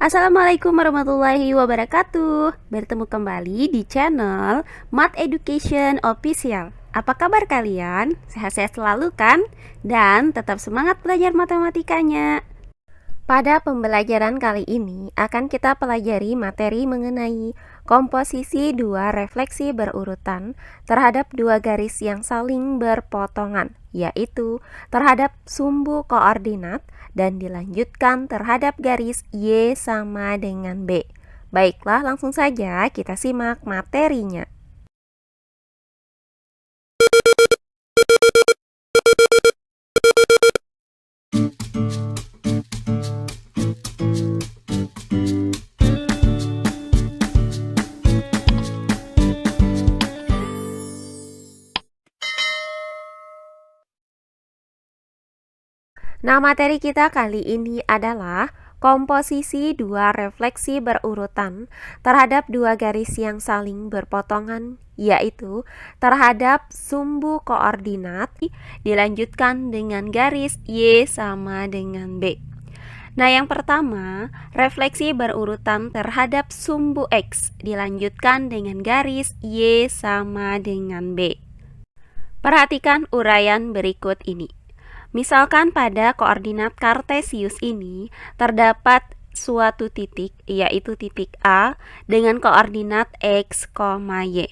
Assalamualaikum warahmatullahi wabarakatuh. Bertemu kembali di channel Math Education Official. Apa kabar kalian? Sehat-sehat selalu kan? Dan tetap semangat belajar matematikanya. Pada pembelajaran kali ini akan kita pelajari materi mengenai komposisi dua refleksi berurutan terhadap dua garis yang saling berpotongan, yaitu terhadap sumbu koordinat dan dilanjutkan terhadap garis Y sama dengan B. Baiklah, langsung saja kita simak materinya. Nah, materi kita kali ini adalah komposisi dua refleksi berurutan terhadap dua garis yang saling berpotongan, yaitu terhadap sumbu koordinat dilanjutkan dengan garis Y sama dengan B. Nah, yang pertama, refleksi berurutan terhadap sumbu X dilanjutkan dengan garis Y sama dengan B. Perhatikan uraian berikut ini. Misalkan pada koordinat kartesius ini terdapat suatu titik, yaitu titik A dengan koordinat X, Y.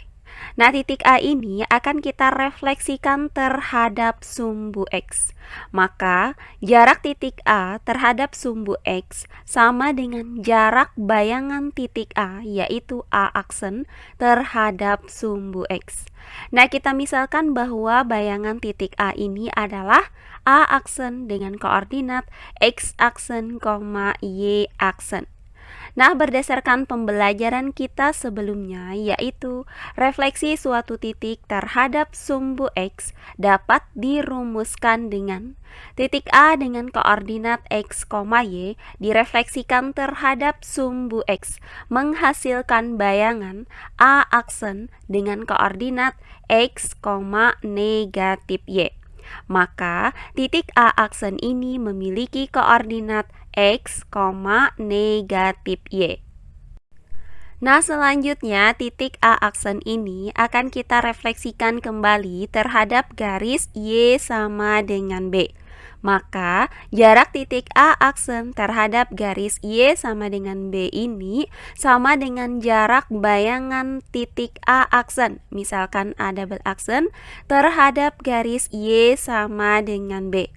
Nah, titik A ini akan kita refleksikan terhadap sumbu X. Maka, jarak titik A terhadap sumbu X sama dengan jarak bayangan titik A, yaitu A aksen, terhadap sumbu X. Nah, kita misalkan bahwa bayangan titik A ini adalah A aksen dengan koordinat X aksen, Y aksen. Nah, berdasarkan pembelajaran kita sebelumnya, yaitu refleksi suatu titik terhadap sumbu X dapat dirumuskan dengan titik A dengan koordinat X, Y direfleksikan terhadap sumbu X, menghasilkan bayangan A aksen dengan koordinat X, negatif Y. Maka titik A aksen ini memiliki koordinat X, negatif Y. Nah, selanjutnya titik A aksen ini akan kita refleksikan kembali terhadap garis Y sama dengan B. Maka jarak titik A aksen terhadap garis Y sama dengan B ini sama dengan jarak bayangan titik A aksen, misalkan A double aksen, terhadap garis Y sama dengan B.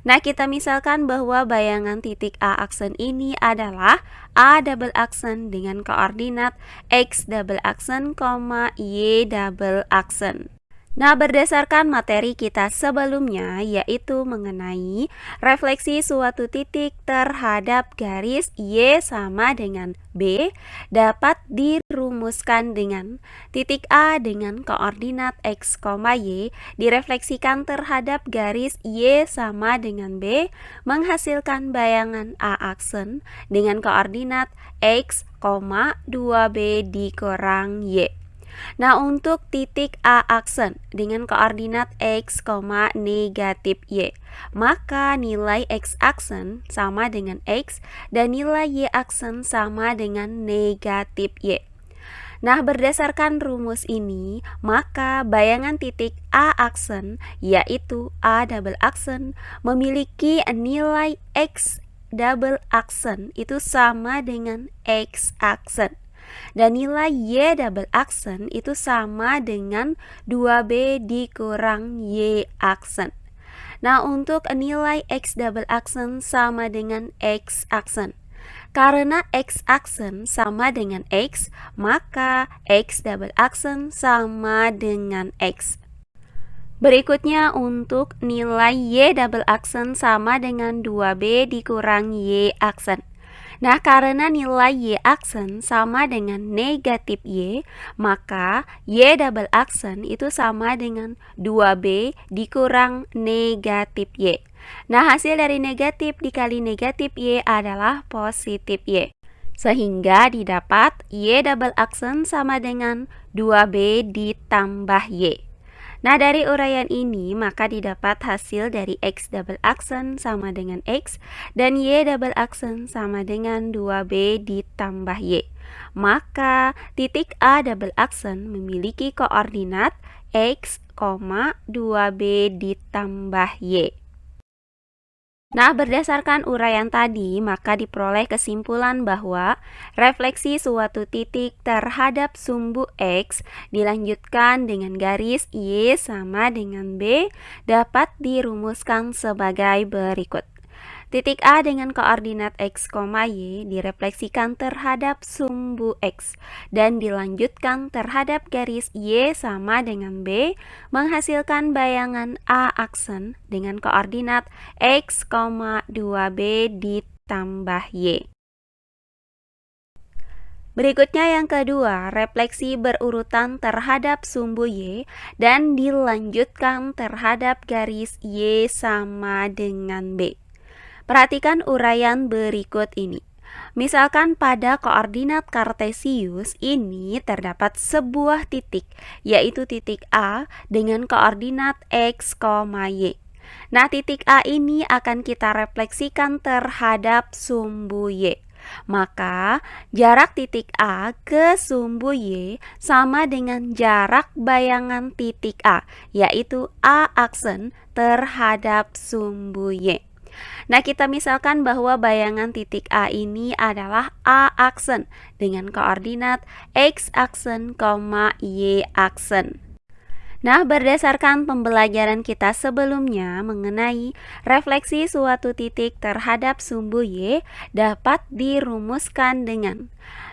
Nah, kita misalkan bahwa bayangan titik A aksen ini adalah A double aksen dengan koordinat X double aksen, Y double aksen. Nah, berdasarkan materi kita sebelumnya, yaitu mengenai refleksi suatu titik terhadap garis Y sama dengan B, dapat dirumuskan dengan titik A dengan koordinat X, Y direfleksikan terhadap garis Y sama dengan B, menghasilkan bayangan A aksen dengan koordinat X, 2B dikurang Y. Nah, untuk titik A aksen dengan koordinat X, negatif Y, maka nilai X aksen sama dengan X dan nilai Y aksen sama dengan negatif Y. Nah, berdasarkan rumus ini, maka bayangan titik A aksen, yaitu A double aksen, memiliki nilai X double aksen itu sama dengan X aksen. Dan nilai Y double aksen itu sama dengan 2B dikurang Y aksen. Nah, untuk nilai X double aksen sama dengan X aksen. Karena X aksen sama dengan X, maka X double aksen sama dengan X. Berikutnya untuk nilai Y double aksen sama dengan 2B dikurang Y aksen. Nah, karena nilai Y aksen sama dengan negatif Y, maka Y double aksen itu sama dengan 2B dikurang negatif Y. Nah, hasil dari negatif dikali negatif Y adalah positif Y. Sehingga didapat Y double aksen sama dengan 2B ditambah Y. Nah, dari uraian ini maka didapat hasil dari X double aksen sama dengan X dan Y double aksen sama dengan 2B ditambah Y. Maka titik A double aksen memiliki koordinat X, 2B ditambah Y. Nah, berdasarkan uraian tadi, maka diperoleh kesimpulan bahwa refleksi suatu titik terhadap sumbu X dilanjutkan dengan garis Y sama dengan B dapat dirumuskan sebagai berikut. Titik A dengan koordinat X, Y direfleksikan terhadap sumbu X dan dilanjutkan terhadap garis Y sama dengan B menghasilkan bayangan A aksen dengan koordinat X, 2B ditambah Y. Berikutnya yang kedua, refleksi berurutan terhadap sumbu Y dan dilanjutkan terhadap garis Y sama dengan B. Perhatikan uraian berikut ini. Misalkan pada koordinat kartesius ini terdapat sebuah titik, yaitu titik A dengan koordinat X, Y. Nah, titik A ini akan kita refleksikan terhadap sumbu Y. Maka jarak titik A ke sumbu Y sama dengan jarak bayangan titik A, yaitu A aksen terhadap sumbu Y. Nah, kita misalkan bahwa bayangan titik A ini adalah A aksen dengan koordinat X aksen, Y aksen. Nah, berdasarkan pembelajaran kita sebelumnya mengenai refleksi suatu titik terhadap sumbu Y dapat dirumuskan dengan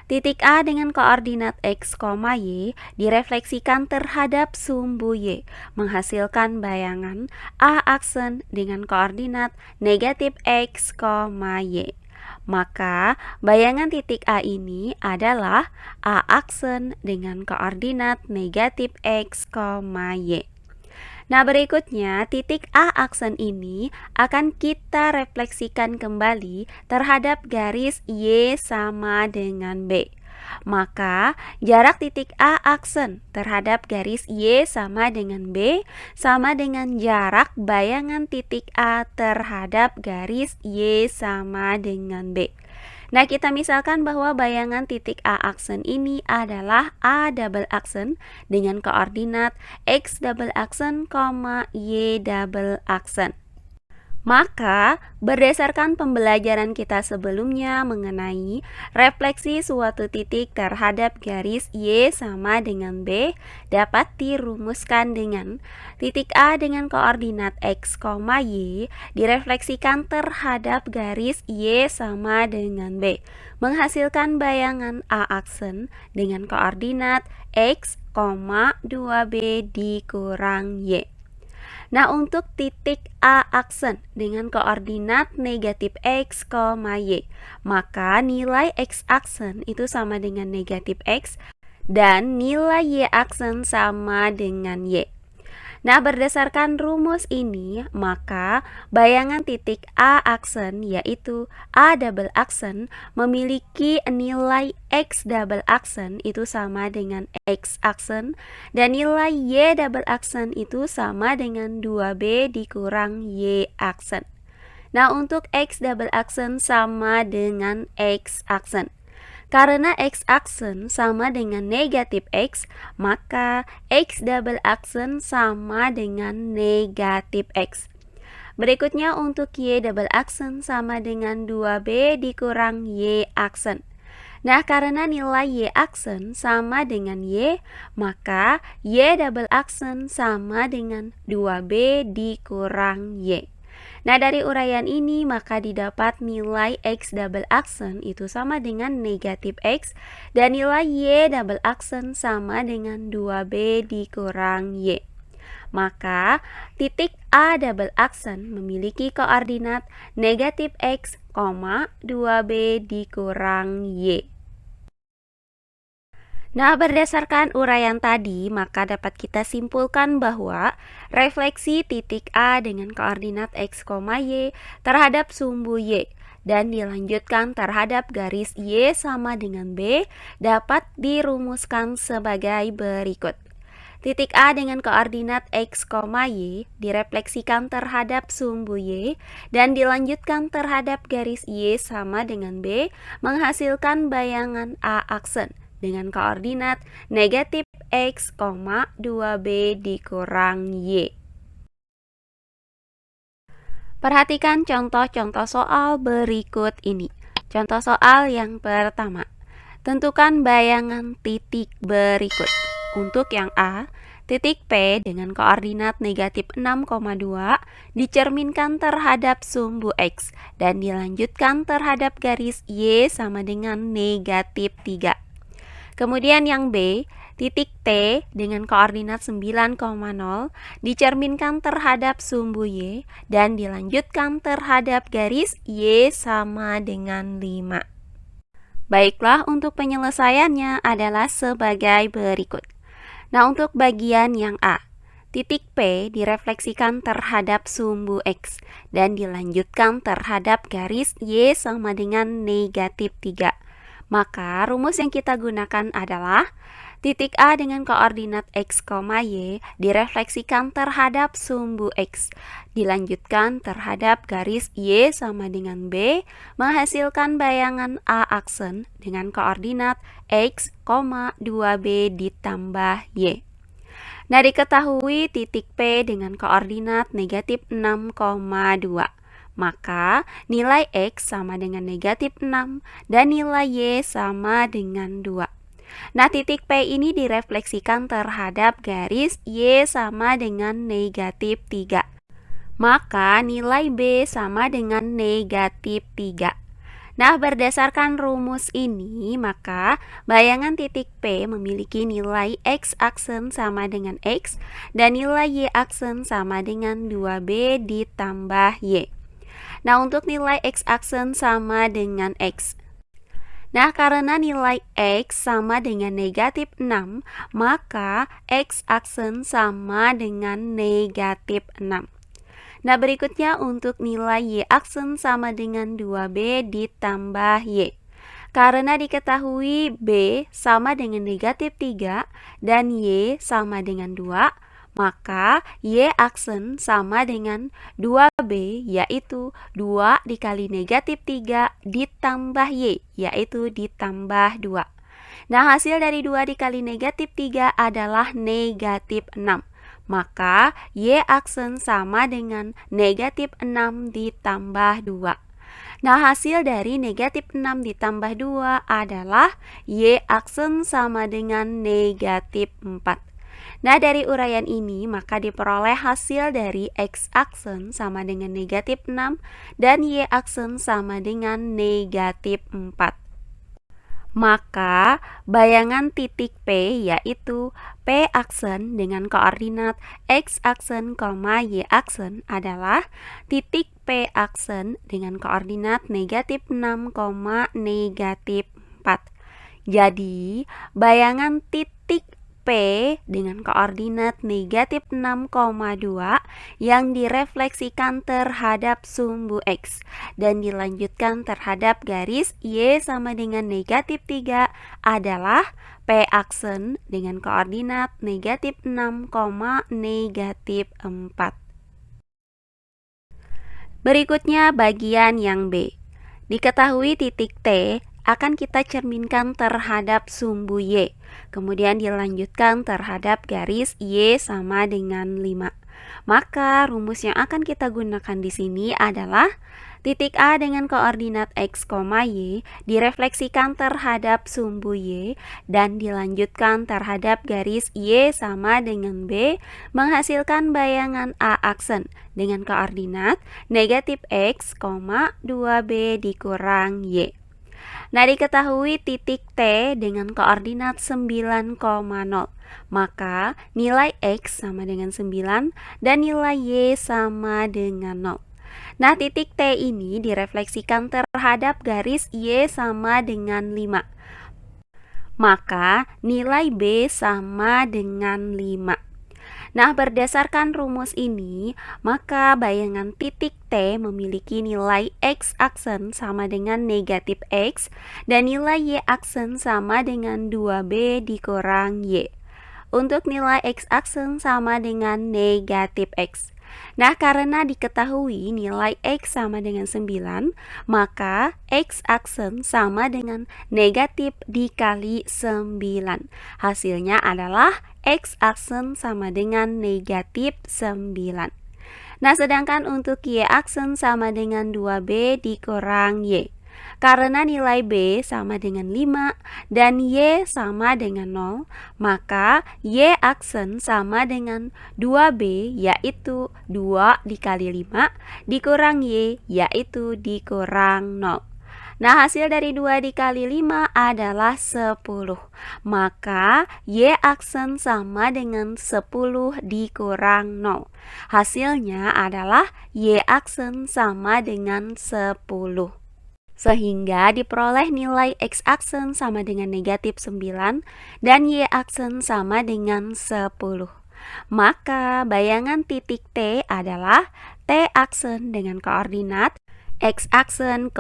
titik A dengan koordinat X, Y direfleksikan terhadap sumbu Y, menghasilkan bayangan A aksen dengan koordinat negatif X, Y. Maka bayangan titik A ini adalah A aksen dengan koordinat negatif X, Y. Nah, berikutnya titik A aksen ini akan kita refleksikan kembali terhadap garis Y sama dengan B. Maka jarak titik A aksen terhadap garis Y sama dengan B sama dengan jarak bayangan titik A terhadap garis Y sama dengan B. Nah, kita misalkan bahwa bayangan titik A aksen ini adalah A double aksen dengan koordinat X double aksen, Y double aksen. Maka, berdasarkan pembelajaran kita sebelumnya mengenai refleksi suatu titik terhadap garis Y sama dengan B dapat dirumuskan dengan titik A dengan koordinat X, Y direfleksikan terhadap garis Y sama dengan B, menghasilkan bayangan A aksen dengan koordinat X, 2B dikurang Y. Nah, untuk titik A aksen dengan koordinat negatif X, Y, maka nilai X aksen itu sama dengan negatif X dan nilai Y aksen sama dengan Y. Nah, berdasarkan rumus ini, maka bayangan titik A aksen yaitu A double aksen memiliki nilai X double aksen itu sama dengan X aksen dan nilai Y double aksen itu sama dengan 2B dikurang Y aksen. Nah, untuk X double aksen sama dengan X aksen. Karena X aksen sama dengan negatif X, maka X double aksen sama dengan negatif X. Berikutnya untuk Y double aksen sama dengan 2B dikurang Y aksen. Nah, karena nilai Y aksen sama dengan Y, maka Y double aksen sama dengan 2B dikurang Y. Nah, dari uraian ini maka didapat nilai X double aksen itu sama dengan negatif X dan nilai Y double aksen sama dengan 2B dikurang Y. Maka titik A double aksen memiliki koordinat negatif X, 2B dikurang Y. Nah, berdasarkan uraian tadi, maka dapat kita simpulkan bahwa refleksi titik A dengan koordinat X, Y terhadap sumbu Y dan dilanjutkan terhadap garis Y sama dengan B dapat dirumuskan sebagai berikut. Titik A dengan koordinat X, Y direfleksikan terhadap sumbu Y dan dilanjutkan terhadap garis Y sama dengan B, menghasilkan bayangan A aksen dengan koordinat negatif X, 2B dikurang Y. Perhatikan contoh-contoh soal berikut ini. Contoh soal yang pertama. Tentukan bayangan titik berikut. Untuk yang A, titik P dengan koordinat negatif 6,2 dicerminkan terhadap sumbu X dan dilanjutkan terhadap garis Y sama dengan negatif 3. Kemudian yang B, titik T dengan koordinat 9,0 dicerminkan terhadap sumbu Y dan dilanjutkan terhadap garis Y sama dengan 5. Baiklah, untuk penyelesaiannya adalah sebagai berikut. Nah, untuk bagian yang A, titik P direfleksikan terhadap sumbu X dan dilanjutkan terhadap garis Y sama dengan negatif 3. Maka rumus yang kita gunakan adalah titik A dengan koordinat X, Y direfleksikan terhadap sumbu X, dilanjutkan terhadap garis Y sama dengan B, menghasilkan bayangan A aksen dengan koordinat X, 2B ditambah Y. Nah, diketahui titik P dengan koordinat negatif 6,2. Maka nilai X sama dengan negatif 6 dan nilai Y sama dengan 2. Nah, titik P ini direfleksikan terhadap garis Y sama dengan negatif 3. Maka nilai B sama dengan negatif 3. Nah, berdasarkan rumus ini, maka bayangan titik P memiliki nilai X aksen sama dengan X dan nilai Y aksen sama dengan 2B ditambah Y. Nah, untuk nilai X aksen sama dengan X. Nah, karena nilai X sama dengan negatif 6, maka X aksen sama dengan negatif 6. Nah, berikutnya untuk nilai Y aksen sama dengan 2B ditambah Y. Karena diketahui B sama dengan negatif 3 dan Y sama dengan 2, maka Y aksen sama dengan 2B, yaitu 2 dikali negatif 3 ditambah Y, yaitu ditambah 2. Nah, hasil dari 2 dikali negatif 3 adalah negatif 6. Maka Y aksen sama dengan negatif 6 ditambah 2. Nah, hasil dari negatif 6 ditambah 2 adalah Y aksen sama dengan negatif 4. Nah, dari uraian ini maka diperoleh hasil dari X aksen sama dengan negatif 6 dan Y aksen sama dengan negatif 4. Maka bayangan titik P yaitu P aksen dengan koordinat X aksen, Y aksen adalah titik P aksen dengan koordinat negatif 6, negatif 4. Jadi, bayangan titik P dengan koordinat negatif 6,2 yang direfleksikan terhadap sumbu X dan dilanjutkan terhadap garis Y sama dengan negatif 3 adalah P aksen dengan koordinat negatif 6, negatif 4. Berikutnya bagian yang B. Diketahui titik T akan kita cerminkan terhadap sumbu Y, kemudian dilanjutkan terhadap garis Y sama dengan 5. Maka rumus yang akan kita gunakan di sini adalah titik A dengan koordinat X, Y direfleksikan terhadap sumbu Y dan dilanjutkan terhadap garis Y sama dengan B, menghasilkan bayangan A aksen dengan koordinat negatif X, 2B dikurang Y. Nah, diketahui titik T dengan koordinat 9,0. Maka nilai X sama dengan 9 dan nilai Y sama dengan 0. Nah, titik T ini direfleksikan terhadap garis Y sama dengan 5. Maka nilai B sama dengan 5. Nah, berdasarkan rumus ini, maka bayangan titik T memiliki nilai X aksen sama dengan negatif X dan nilai Y aksen sama dengan 2B dikurang Y. untuk nilai X aksen sama dengan negatif X. Nah, karena diketahui nilai X sama dengan 9, maka X aksen sama dengan negatif dikali 9. Hasilnya adalah X aksen sama dengan negatif 9. Nah, sedangkan untuk Y aksen sama dengan 2B dikurang Y. Karena nilai B sama dengan 5 dan Y sama dengan 0, maka Y aksen sama dengan 2B yaitu 2 dikali 5 dikurang Y yaitu dikurang 0. Nah, hasil dari 2 dikali 5 adalah 10. Maka Y aksen sama dengan 10 dikurang 0. Hasilnya adalah Y aksen sama dengan 10. Sehingga diperoleh nilai X aksen sama dengan negatif 9 dan Y aksen sama dengan 10. Maka bayangan titik T adalah T aksen dengan koordinat X aksen,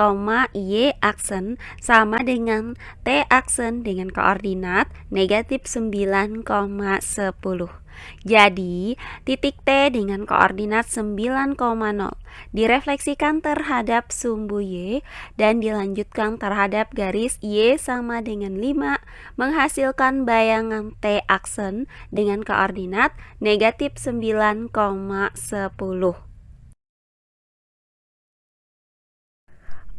Y aksen sama dengan T aksen dengan koordinat negatif 9, 10. Jadi, titik T dengan koordinat 9,0 direfleksikan terhadap sumbu Y dan dilanjutkan terhadap garis Y sama dengan 5 menghasilkan bayangan T aksen dengan koordinat negatif 9,10.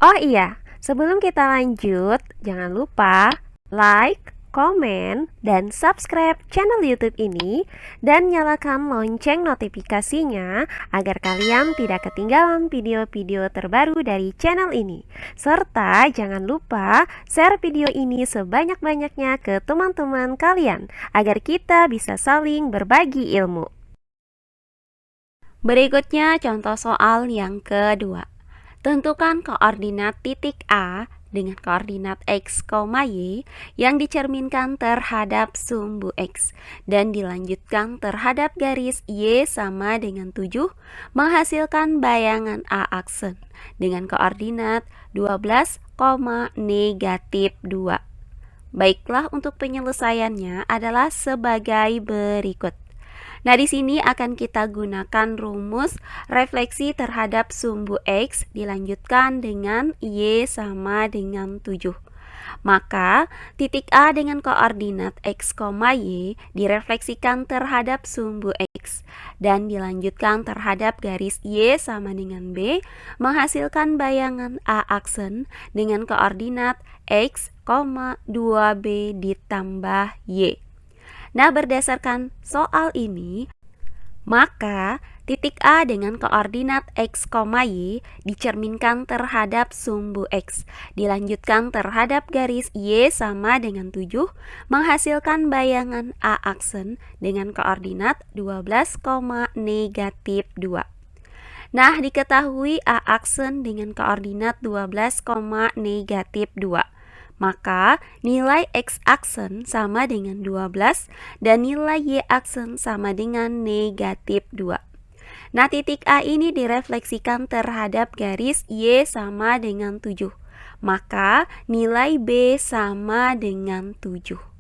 Oh iya, sebelum kita lanjut, jangan lupa like, komen, dan subscribe channel YouTube ini dan nyalakan lonceng notifikasinya agar kalian tidak ketinggalan video-video terbaru dari channel ini. Serta jangan lupa share video ini sebanyak-banyaknya ke teman-teman kalian agar kita bisa saling berbagi ilmu. Berikutnya contoh soal yang kedua. Tentukan koordinat titik A dengan koordinat X, Y yang dicerminkan terhadap sumbu X dan dilanjutkan terhadap garis Y sama dengan 7 menghasilkan bayangan A aksen dengan koordinat 12, negatif 2. Baiklah, untuk penyelesaiannya adalah sebagai berikut. Nah, di sini akan kita gunakan rumus refleksi terhadap sumbu X dilanjutkan dengan Y sama dengan 7. Maka, titik A dengan koordinat X, Y direfleksikan terhadap sumbu X dan dilanjutkan terhadap garis Y sama dengan B menghasilkan bayangan A aksen dengan koordinat X, 2B ditambah Y. Nah, berdasarkan soal ini, maka titik A dengan koordinat X, Y dicerminkan terhadap sumbu X, dilanjutkan terhadap garis Y sama dengan 7, menghasilkan bayangan A aksen dengan koordinat 12, negatif 2. Nah, diketahui A aksen dengan koordinat 12, negatif 2. Maka nilai X aksen sama dengan 12 dan nilai Y aksen sama dengan negatif 2. Nah, titik A ini direfleksikan terhadap garis Y sama dengan 7. Maka nilai B sama dengan 7.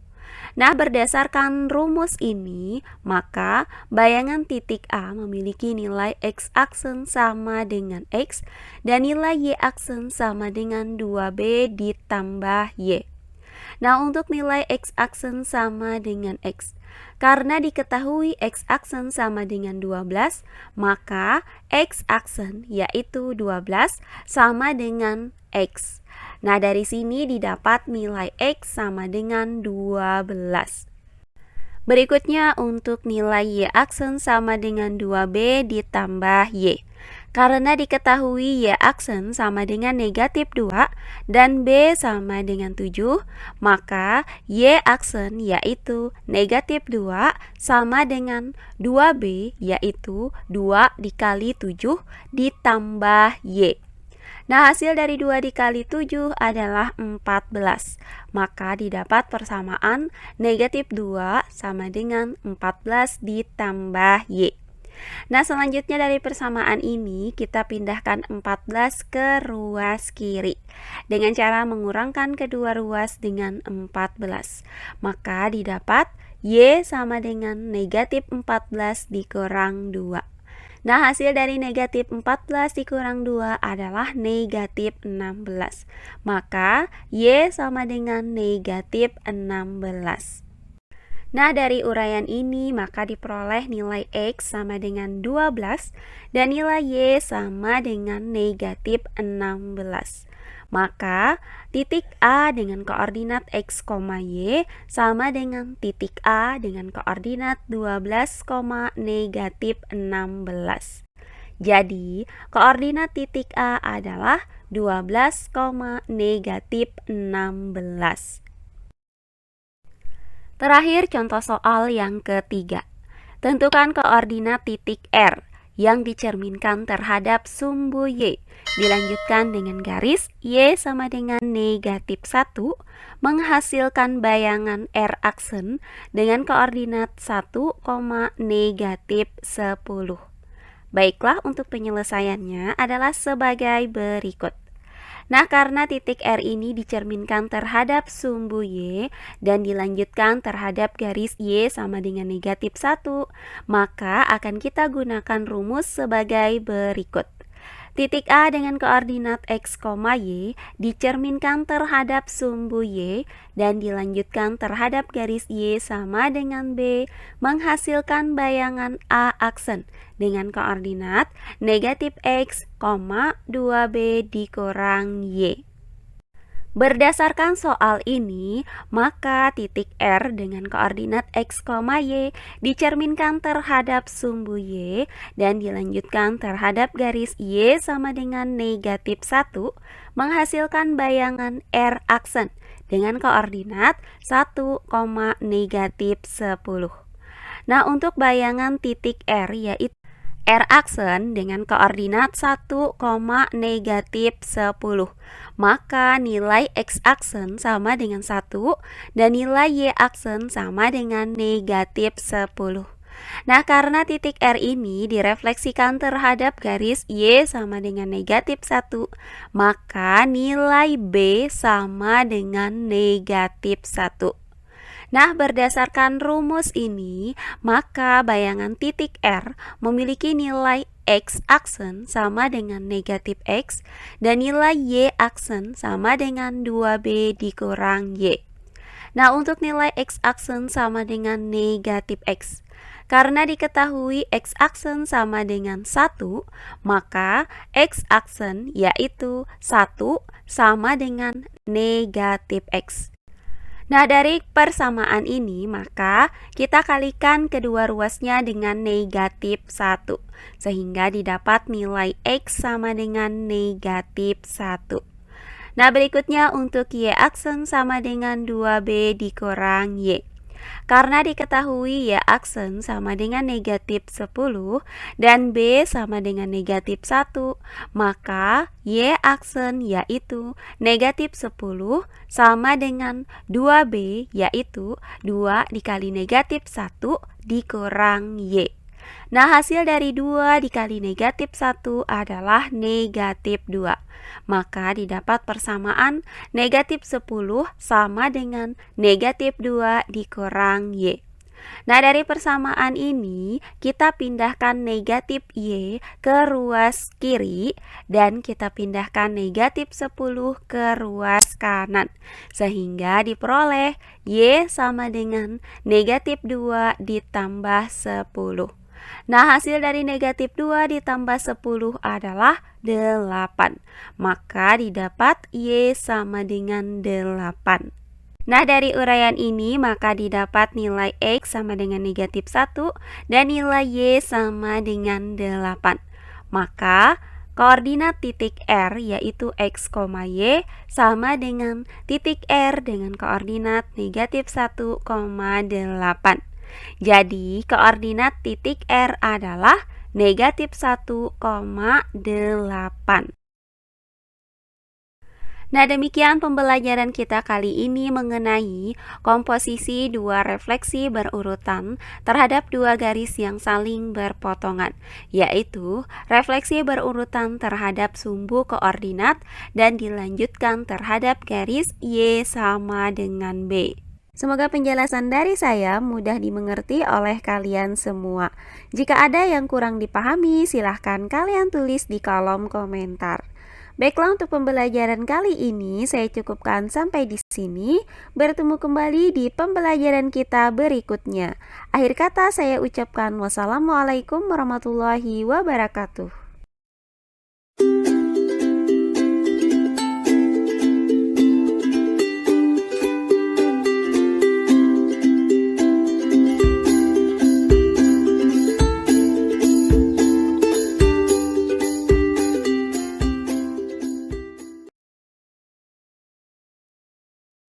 Nah, berdasarkan rumus ini, maka bayangan titik A memiliki nilai X aksen sama dengan X dan nilai Y aksen sama dengan 2B ditambah Y. Nah, untuk nilai X aksen sama dengan X, karena diketahui X aksen sama dengan 12, maka X aksen yaitu 12 sama dengan X. Nah, dari sini didapat nilai X sama dengan 12. Berikutnya untuk nilai Y aksen sama dengan 2B ditambah Y. Karena diketahui Y aksen sama dengan negatif 2 dan B sama dengan 7, maka Y aksen yaitu negatif 2 sama dengan 2B yaitu 2 dikali 7 ditambah Y. Nah, hasil dari 2 dikali 7 adalah 14. Maka didapat persamaan negatif 2 sama dengan 14 ditambah Y. Nah, selanjutnya dari persamaan ini kita pindahkan 14 ke ruas kiri dengan cara mengurangkan kedua ruas dengan 14. Maka didapat Y sama dengan negatif 14 dikurang 2. Nah, hasil dari negatif 14 dikurang 2 adalah negatif 16. Maka, Y sama dengan negatif 16. Nah, dari uraian ini maka diperoleh nilai X sama dengan 12 dan nilai Y sama dengan negatif 16. Maka titik A dengan koordinat X, Y sama dengan titik A dengan koordinat 12, negatif 16. Jadi, koordinat titik A adalah 12, negatif 16. Terakhir, contoh soal yang ketiga. Tentukan koordinat titik R yang dicerminkan terhadap sumbu Y. Dilanjutkan dengan garis Y sama dengan negatif 1, menghasilkan bayangan R aksen dengan koordinat 1, negatif 10. Baiklah, untuk penyelesaiannya adalah sebagai berikut. Nah, karena titik R ini dicerminkan terhadap sumbu Y dan dilanjutkan terhadap garis Y sama dengan negatif 1, maka akan kita gunakan rumus sebagai berikut. Titik A dengan koordinat X, Y dicerminkan terhadap sumbu Y dan dilanjutkan terhadap garis Y sama dengan B, menghasilkan bayangan A aksen dengan koordinat negatif X, 2B dikurang Y. Berdasarkan soal ini, maka titik R dengan koordinat X, Y dicerminkan terhadap sumbu Y dan dilanjutkan terhadap garis Y sama dengan negatif 1, menghasilkan bayangan R aksen dengan koordinat 1, negatif 10. Nah, untuk bayangan titik R yaitu R aksen dengan koordinat 1, negatif 10. Maka nilai X aksen sama dengan 1 dan nilai Y aksen sama dengan negatif 10. Nah, karena titik R ini direfleksikan terhadap garis Y sama dengan negatif 1, maka nilai B sama dengan negatif 1. Nah, berdasarkan rumus ini, maka bayangan titik R memiliki nilai X aksen sama dengan negatif X dan nilai Y aksen sama dengan 2B dikurang Y. Nah, untuk nilai X aksen sama dengan negatif X, karena diketahui X aksen sama dengan 1, maka X aksen yaitu 1 sama dengan negatif X. Nah, dari persamaan ini maka kita kalikan kedua ruasnya dengan negatif 1, sehingga didapat nilai X sama dengan negatif 1. Nah, berikutnya untuk Y aksen sama dengan 2B dikurang Y. Karena diketahui Y aksen sama dengan negatif 10 dan B sama dengan negatif 1, maka Y aksen yaitu negatif 10 sama dengan 2B yaitu 2 dikali negatif 1 dikurang Y. Nah, hasil dari 2 dikali negatif 1 adalah negatif 2. Maka didapat persamaan negatif 10 sama dengan negatif 2 dikurang Y. Nah, dari persamaan ini kita pindahkan negatif Y ke ruas kiri dan kita pindahkan negatif 10 ke ruas kanan, sehingga diperoleh Y sama dengan negatif 2 ditambah 10. Nah, hasil dari negatif 2 ditambah 10 adalah 8. Maka didapat Y sama dengan 8. Nah, dari uraian ini maka didapat nilai X sama dengan negatif 1 dan nilai Y sama dengan 8. Maka koordinat titik R yaitu X, Y sama dengan titik R dengan koordinat negatif 1, 8. Jadi, koordinat titik R adalah negatif 1, 8. Nah, demikian pembelajaran kita kali ini mengenai komposisi dua refleksi berurutan terhadap dua garis yang saling berpotongan, yaitu refleksi berurutan terhadap sumbu koordinat dan dilanjutkan terhadap garis Y sama dengan B. Semoga penjelasan dari saya mudah dimengerti oleh kalian semua. Jika ada yang kurang dipahami, silahkan kalian tulis di kolom komentar. Baiklah, untuk pembelajaran kali ini saya cukupkan sampai di sini. Bertemu kembali di pembelajaran kita berikutnya. Akhir kata saya ucapkan wassalamualaikum warahmatullahi wabarakatuh.